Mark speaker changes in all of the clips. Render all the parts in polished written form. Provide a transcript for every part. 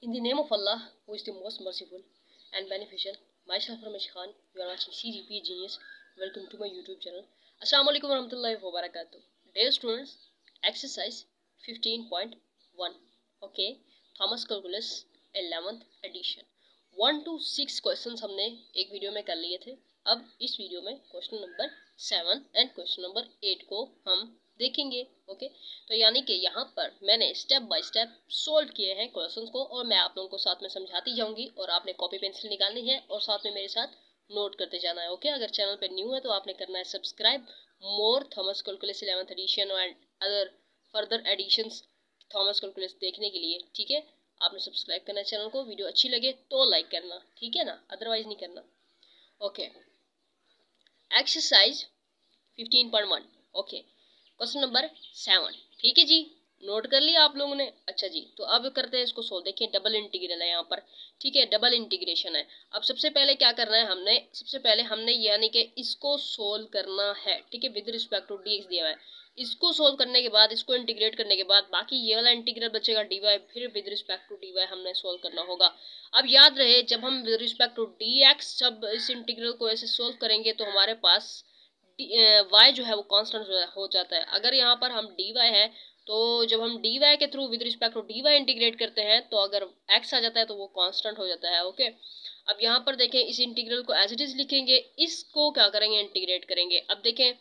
Speaker 1: In the name of Allah, who is the most merciful and beneficial, myself Ramesh Khan, you are watching CGP Genius. Welcome to my YouTube channel. Assalamu alaikum warahmatullahi wabarakatuh. Dear students, exercise 15.1. Okay, Thomas Calculus 11th edition. 1 to 6 questions हमने एक video में कर लिए थे. अब इस video में question number 7 and question number 8 को हम देखेंगे. ओके, तो यानी कि यहाँ पर मैंने स्टेप बाय स्टेप सोल्व किए हैं क्वेश्चंस को और मैं आप लोगों को साथ में समझाती जाऊंगी और आपने कॉपी पेंसिल निकालनी है और साथ में मेरे साथ नोट करते जाना है. ओके, अगर चैनल पे न्यू है तो आपने करना है subscribe. More Thomas calculus 11th edition and other further editions Thomas calculus देखने के लिए, ठीक है, आपने सब्सक्राइब करना है चैनल को. वीडियो अच्छी लगे तो लाइक करना, ठीक है ना, अदरवाइज नहीं करना. Okay, exercise 15.1. Okay, question number 7. ठीक है जी, नोट कर लिया आप लोगों ने. अच्छा जी, तो अब करते हैं इसको सोल्व. देखिए डबल इंटीग्रल है यहाँ पर, ठीक है, डबल इंटीग्रेशन है. अब सबसे पहले क्या करना है, सबसे पहले हमने यानी कि इसको सोल्व करना है, ठीक है, with respect to d x दिया हुआ है. इसको सोल्व करने के बाद, इसको इंटीग्रेट करने के बाद बाकी ये वाला इंटीग्रल बचेगा डी वाई, फिर with respect to d y हमने सोल्व करना होगा. अब याद रहे, जब हम with respect to d x जब इस इंटीग्रल को ऐसे सोल्व करेंगे तो हमारे पास y जो है वो कांस्टेंट हो जाता है. अगर यहाँ पर हम dy है तो जब हम dy के through with respect to dy integrate करते हैं तो अगर x आ जाता है तो वो कांस्टेंट हो जाता है. ओके, अब यहाँ पर देखें, इस इंटीग्रल को एज इट इज लिखेंगे, इसको क्या करेंगे, इंटीग्रेट करेंगे. अब देखें,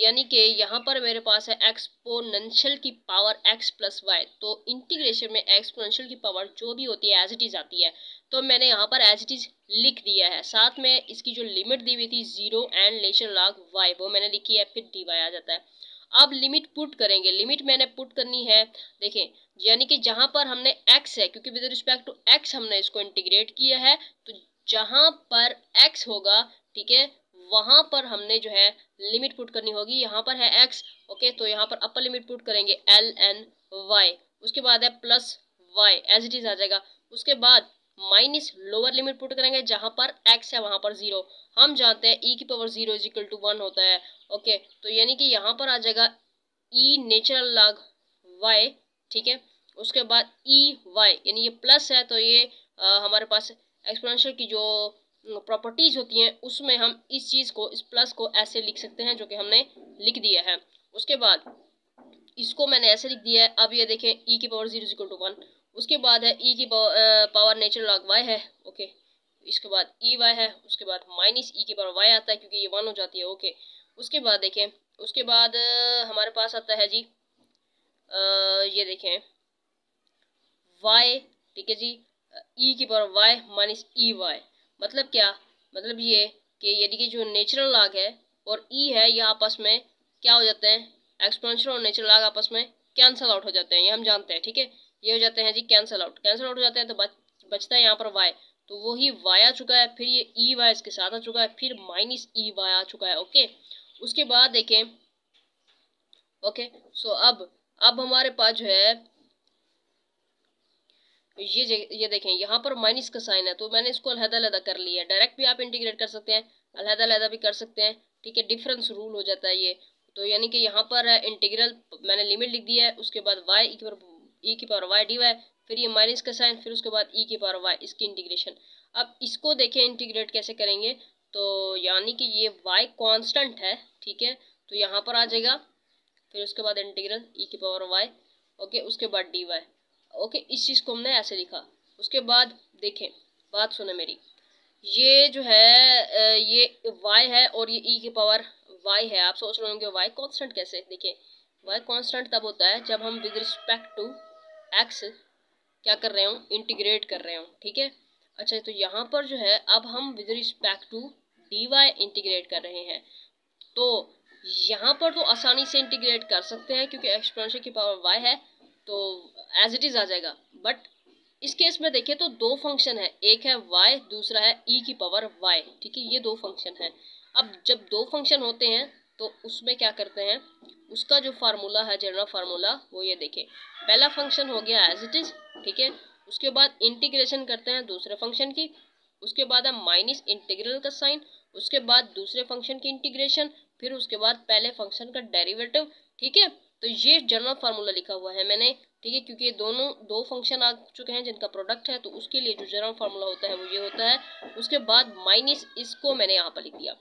Speaker 1: यानी कि यहाँ पर मेरे पास है एक्सपोनेंशियल की पावर x प्लस वाई. तो इंटीग्रेशन में एक्सपोनेंशियल की पावर जो भी होती है एज इट इज आती है, तो मैंने यहाँ पर एज इट इज लिख दिया है. साथ में इसकी जो लिमिट दी हुई थी 0 एंड नेचुरल लॉग y वो मैंने लिखी है, फिर dy आ जाता है. अब लिमिट पुट करेंगे. लिमिट मैंने पुट करनी है, देखें, यानी कि जहां पर हमने x है, क्योंकि विद रिस्पेक्ट टू x हमने इसको इंटीग्रेट किया है, तो जहां पर x होगा, ठीक है, वहां पर हमने जो है लिमिट पुट करनी होगी. यहाँ पर है x, ओके, तो यहाँ पर अपर लिमिट पुट करेंगे l एन y. उसके बाद है plus y as it is आ जाएगा. उसके बाद माइनस लोअर लिमिट पुट करेंगे, जहां पर x है वहां पर 0. हम जानते हैं e की पावर 0 इज इक्वल टू 1 होता है. ओके, तो यानी कि यहाँ पर आ जाएगा e नेचुरल लॉग y, ठीक है. उसके बाद e y, यानी ये प्लस है तो ये हमारे पास एक्सपोनेंशियल की जो प्रॉपर्टीज होती हैं उसमें हम इस चीज़ को, इस प्लस को ऐसे लिख सकते हैं जो कि हमने लिख दिया है. उसके बाद इसको मैंने ऐसे लिख दिया है. अब ये देखें, e की पावर 0 इज इक्वल टू 1. उसके बाद है e की पावर नेचुरल लॉग y है. ओके, इसके बाद e y है. उसके बाद माइनस e की पावर y आता है क्योंकि ये 1 हो जाती है. ओके, उसके बाद देखें, उसके बाद हमारे पास आता है जी ये देखें y, ठीक है जी, e की power y minus e y. मतलब क्या, मतलब ये कि यदि कि जो नेचुरल लॉग है और e है ये आपस में क्या हो जाते हैं, एक्सपोनेंशियल और नेचुरल लॉग आपस में कैंसल आउट हो जाते हैं, ये हम जानते हैं, ठीक है. ये हो जाते हैं जी कैंसल आउट हो जाते हैं, तो बचता है यहाँ पर y. तो वही y आ चुका है, फिर ये ई वाई इसके साथ आ चुका है, फिर माइनस ई वाई आ चुका है. ओके, उसके बाद देखें, ओके, सो अब हमारे पास जो है ये देखें, यहाँ पर माइनस का साइन है तो मैंने इसको अलहदा कर लिया है. डायरेक्ट भी आप इंटीग्रेट कर सकते हैं, अलहदा भी कर सकते हैं, ठीक है, डिफरेंस रूल हो जाता है ये. तो यानी कि यहाँ पर इंटीग्रल मैंने लिमिट लिख दिया है. उसके बाद y e की पावर y dy, फिर ये माइनस का साइन, फिर उसके बाद e की पावर y, इसकी इंटीग्रेशन. अब इसको देखें इंटीग्रेट कैसे करेंगे, तो यानी कि ये y कांस्टेंट है, ठीक है, तो यहाँ पर आ जाएगा. फिर उसके बाद इंटीग्रल e की पावर y, ओके, उसके बाद dy. ओके, इस चीज़ को हमने ऐसे लिखा. उसके बाद देखें, बात सुने मेरी, ये जो है ये y है और ये e की पावर y है. आप सोच रहे होंगे y कांस्टेंट कैसे. देखिए, y कांस्टेंट तब होता है जब हम विद रिस्पेक्ट टू x क्या कर रहे हूँ, इंटीग्रेट कर रहे हूँ, ठीक है. अच्छा, तो यहाँ पर जो है अब हम with respect to dy integrate कर रहे हैं, तो यहाँ पर तो आसानी से इंटीग्रेट कर सकते हैं क्योंकि एक्सपोनेंशियल की पावर y है तो एज इट इज आ जाएगा. बट इस केस में देखिए तो दो फंक्शन है, एक है y, दूसरा है e की पावर y, ठीक है, ये दो फंक्शन है. अब जब दो फंक्शन होते हैं तो उसमें क्या करते हैं, उसका जो फार्मूला है, जनरल फार्मूला, वो ये देखें, पहला फंक्शन हो गया एज इट इज, ठीक है. उसके बाद इंटीग्रेशन करते हैं दूसरे फंक्शन की, उसके बाद है माइनस इंटीग्रल का साइन, उसके बाद दूसरे फंक्शन की इंटीग्रेशन, फिर उसके बाद पहले फंक्शन का डेरिवेटिव, ठीक है. तो ये जनरल फार्मूला लिखा हुआ है मैंने, ठीक है, क्योंकि ये दोनों दो फंक्शन आ चुके हैं जिनका प्रोडक्ट है, तो उसके लिए जो जनरल फार्मूला होता है वो ये होता है। उसके बाद माइनस इसको मैंने यहाँ पर लिख दिया।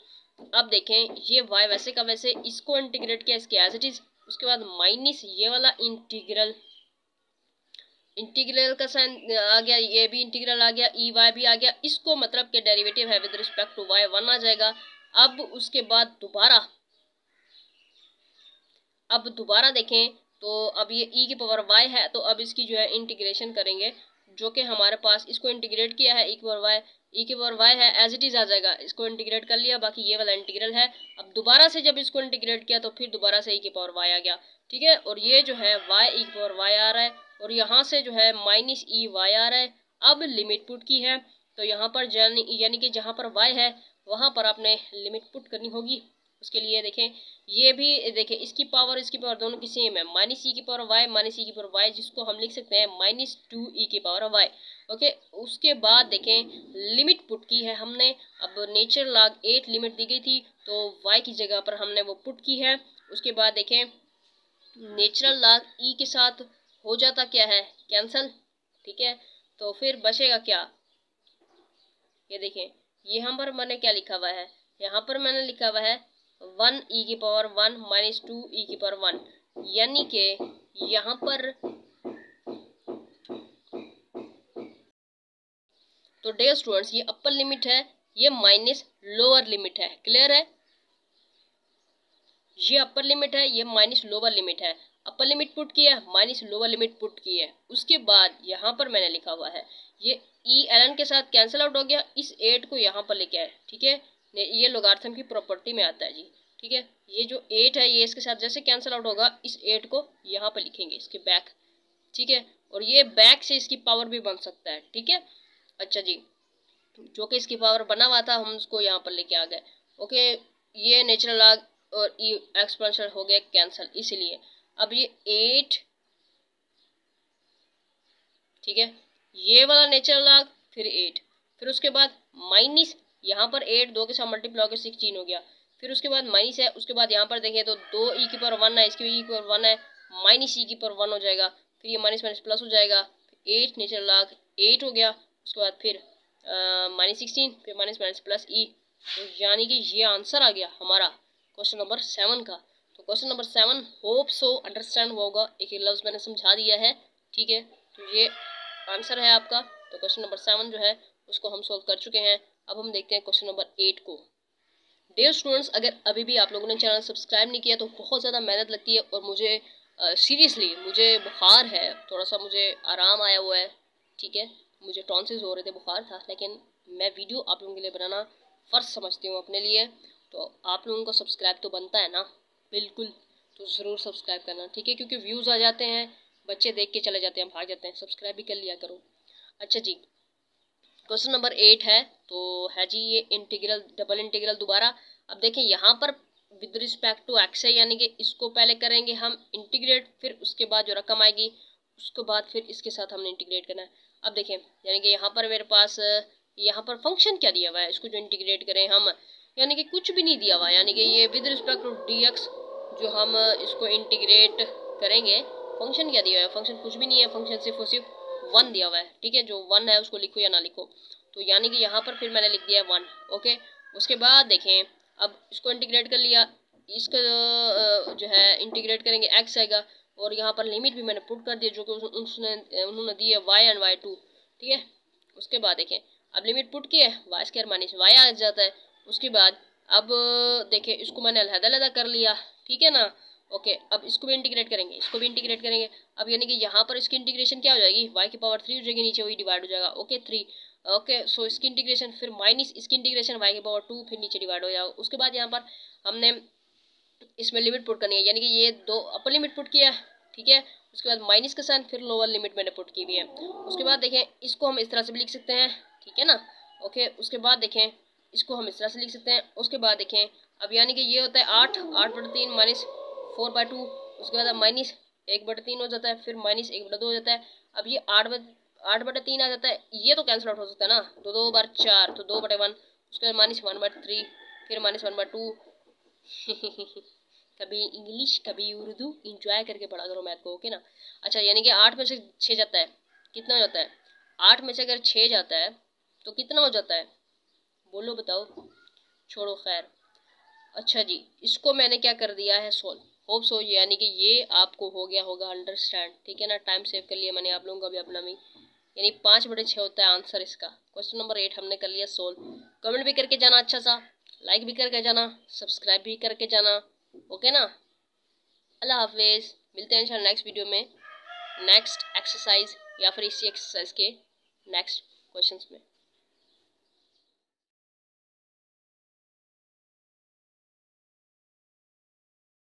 Speaker 1: अब देखें ये y वैसे का वैसे, इसको इंटीग्रेट किया इसके एज इट इज। उसके बाद माइनस ये वाला इंटीग्रल, इंटीग्रल का साइन आ गया, ये भी इंटीग्रल आ गया, ई वाई भी आ गया। इसको मतलब के डेरिवेटिव है विद रिस्पेक्ट टू वाई 1 आ जाएगा। अब उसके बाद दोबारा देखें तो अब ये e की पावर y है, तो अब इसकी जो है इंटीग्रेशन करेंगे, जो कि हमारे पास इसको इंटीग्रेट किया है e की पावर y है, एज इट इज आ जाएगा। इसको इंटीग्रेट कर लिया, बाकी ये वाला इंटीग्रल है। अब दोबारा से जब इसको इंटीग्रेट किया तो फिर दोबारा से e की पावर y आ गया, ठीक है। और ये जो है y e की पावर y आ रहा है, और यहाँ से जो है माइनस ई वाई आ रहा है। अब लिमिट पुट की है, तो यहाँ पर यानी कि जहाँ पर y है वहाँ पर आपने लिमिट पुट करनी होगी। उसके लिए देखें, ये भी देखें, इसकी पावर दोनों की सेम है, माइनस ई की पावर वाई माइनस ई की पावर वाई, जिसको हम लिख सकते हैं माइनस 2 ई की पावर वाई। ओके, उसके बाद देखें लिमिट पुट की है हमने। अब नेचर लॉग 8 लिमिट दी गई थी, तो वाई की जगह पर हमने वो पुट की है। उसके बाद देखें नेचुरल लॉग ई के साथ हो जाता क्या है, कैंसल, ठीक है। तो फिर बचेगा क्या, ये देखें यहाँ पर मैंने क्या लिखा हुआ है, यहाँ पर मैंने लिखा हुआ है 1 ई की पावर 1 माइनस 2 ई की पावर 1, यानी कि यहाँ पर तो डियर स्टूडेंट्स ये अपर लिमिट है, ये माइनस लोअर लिमिट है, क्लियर है। ये अपर लिमिट है, ये माइनस लोअर लिमिट है। अपर लिमिट पुट की है, माइनस लोअर लिमिट पुट की है। उसके बाद यहाँ पर मैंने लिखा हुआ है ये ई एल के साथ कैंसिल आउट हो गया, इस 8 को यहाँ पर लेके आए, ठीक है। ये लोगारिथम की प्रॉपर्टी में आता है जी, ठीक है। ये जो 8 है ये इसके साथ जैसे कैंसिल आउट होगा, इस 8 को यहाँ पर लिखेंगे इसके बैक, ठीक है। और ये बैक से इसकी पावर भी बन सकता है, ठीक है। अच्छा जी, जो कि इसकी पावर बना हुआ था हम उसको यहाँ पर लेके आ गए। ओके, ये नेचुरल लॉग और ई एक्सपोनेंशियल हो गया कैंसिल, इसलिए अब ये 8, ठीक है, ये वाला नेचुरल लॉग फिर 8, फिर उसके बाद माइनस यहाँ पर 8 2 के साथ मल्टीप्लाई होकर 16 हो गया, फिर उसके बाद माइनस है। उसके बाद यहाँ पर देखें तो 2 ई की पावर 1 है, इसकी ई की पावर 1 है, माइनस ई की पावर 1 हो जाएगा, फिर ये माइनस माइनस प्लस हो जाएगा, 8 नेचुरल लॉग 8 हो गया। उसके बाद फिर माइनस 16, फिर माइनस माइनस प्लस ई, तो यानी कि ये आंसर आ गया हमारा क्वेश्चन नंबर 7 का। तो question number 7 hope so understand हुआ होगा, एक लफ्ज़ मैंने समझा दिया है, ठीक है। तो ये आंसर है आपका। तो क्वेश्चन नंबर 7 जो है उसको हम सॉल्व कर चुके हैं। अब हम देखते हैं क्वेश्चन नंबर 8 को। डियर स्टूडेंट्स, अगर अभी भी आप लोगों ने चैनल सब्सक्राइब नहीं किया तो बहुत ज़्यादा मेहनत लगती है, और मुझे सीरियसली मुझे बुखार है, थोड़ा सा मुझे आराम आया हुआ है, ठीक है। मुझे टॉन्सिस हो रहे थे, बुखार था, लेकिन मैं वीडियो आप लोगों के लिए बनाना फ़र्ज समझती हूँ अपने लिए। तो आप लोगों को सब्सक्राइब तो बनता है ना, बिल्कुल, तो ज़रूर सब्सक्राइब करना, ठीक है, क्योंकि व्यूज़ आ जाते हैं, बच्चे देख के चले जाते हैं, भाग जाते हैं, सब्सक्राइब भी कर लिया करो। अच्छा जी, क्वेश्चन नंबर 8 है, तो है जी ये इंटीग्रल, डबल इंटीग्रल दोबारा। अब देखें यहाँ पर विद रिस्पेक्ट टू एक्स है, यानी कि इसको पहले करेंगे हम इंटीग्रेट, फिर उसके बाद जो रकम आएगी उसके बाद फिर इसके साथ हमने इंटीग्रेट करना है। अब देखें यानी कि यहाँ पर मेरे पास यहाँ पर फंक्शन क्या दिया हुआ है, इसको जो इंटीग्रेट करें हम, यानी कि कुछ भी नहीं दिया हुआ, यानी कि ये with respect to d x जो हम इसको इंटीग्रेट करेंगे, फंक्शन क्या दिया हुआ है, फंक्शन कुछ भी नहीं है, फंक्शन सिर्फ और सिर्फ 1 दिया हुआ है, ठीक है। जो 1 है उसको लिखो या ना लिखो, तो यानी कि यहाँ पर फिर मैंने लिख दिया है 1, ओके। उसके बाद देखें अब इसको इंटीग्रेट कर लिया, इसका जो है इंटीग्रेट करेंगे x आएगा, और यहाँ पर लिमिट भी मैंने पुट कर दिया जो कि उन्होंने दी है y एंड y2, ठीक है। उसके बाद देखें अब लिमिट पुट की है, वाई स्क्वायर माइनस वाई आ जाता है। उसके बाद अब देखें इसको मैंने अलग-अलग कर लिया, ठीक है ना, ओके। अब इसको भी इंटीग्रेट करेंगे, इसको भी इंटीग्रेट करेंगे। अब यानी कि यहाँ पर इसकी इंटीग्रेशन क्या हो जाएगी, y की पावर 3 हो जाएगी, नीचे वही डिवाइड हो जाएगा, ओके 3, ओके। सो इसकी इंटीग्रेशन फिर माइनस इसकी इंटीग्रेशन y की पावर 2, फिर नीचे डिवाइड हो जाएगा। उसके बाद यहाँ पर हमने इसमें लिमिट पुट करनी है, यानी कि ये 2 अपर लिमिट पुट किया, ठीक है। उसके बाद माइनस के साथ फिर लोअर लिमिट मैंने पुट की हुई है। उसके बाद देखें इसको हम इस तरह से भी लिख सकते हैं, ठीक है ना, ओके। उसके बाद देखें इसको हम इस तरह से लिख सकते हैं। उसके बाद देखें अब यानी कि ये होता है 8/3 माइनस 4/2, उसके बाद माइनस 1/3 हो जाता है, फिर माइनस 1/2 हो जाता है। अब ये 8/3 आ जाता है, ये तो कैंसिल आउट हो सकता है ना, तो 2 बार 4 तो 2/1, उसके बाद माइनस 1/3, फिर माइनस 1/2 कभी इंग्लिश कभी उर्दू, इंजॉय करके पढ़ा करो मैथ को, ओके ना। अच्छा, यानी कि 8 में से 6 जाता है, कितना हो जाता है? 8 में से अगर 6 जाता है तो कितना हो जाता है? बोलो बताओ, छोड़ो खैर। अच्छा जी, इसको मैंने क्या कर दिया है सोल्व। होप सो, यानी कि ये आपको हो गया होगा अंडरस्टैंड, ठीक है ना। टाइम सेव कर लिया मैंने आप लोगों का भी अपना भी, यानी 5/6 होता है आंसर इसका। क्वेश्चन नंबर 8 हमने कर लिया सोल्व। कमेंट भी करके जाना अच्छा सा, लाइक भी करके जाना, सब्सक्राइब भी करके जाना, ओके ना। अल्लाह हाफिज़, मिलते हैं इंशाल्लाह नेक्स्ट वीडियो में, नेक्स्ट एक्सरसाइज या फिर इसी एक्सरसाइज के नेक्स्ट क्वेश्चंस में।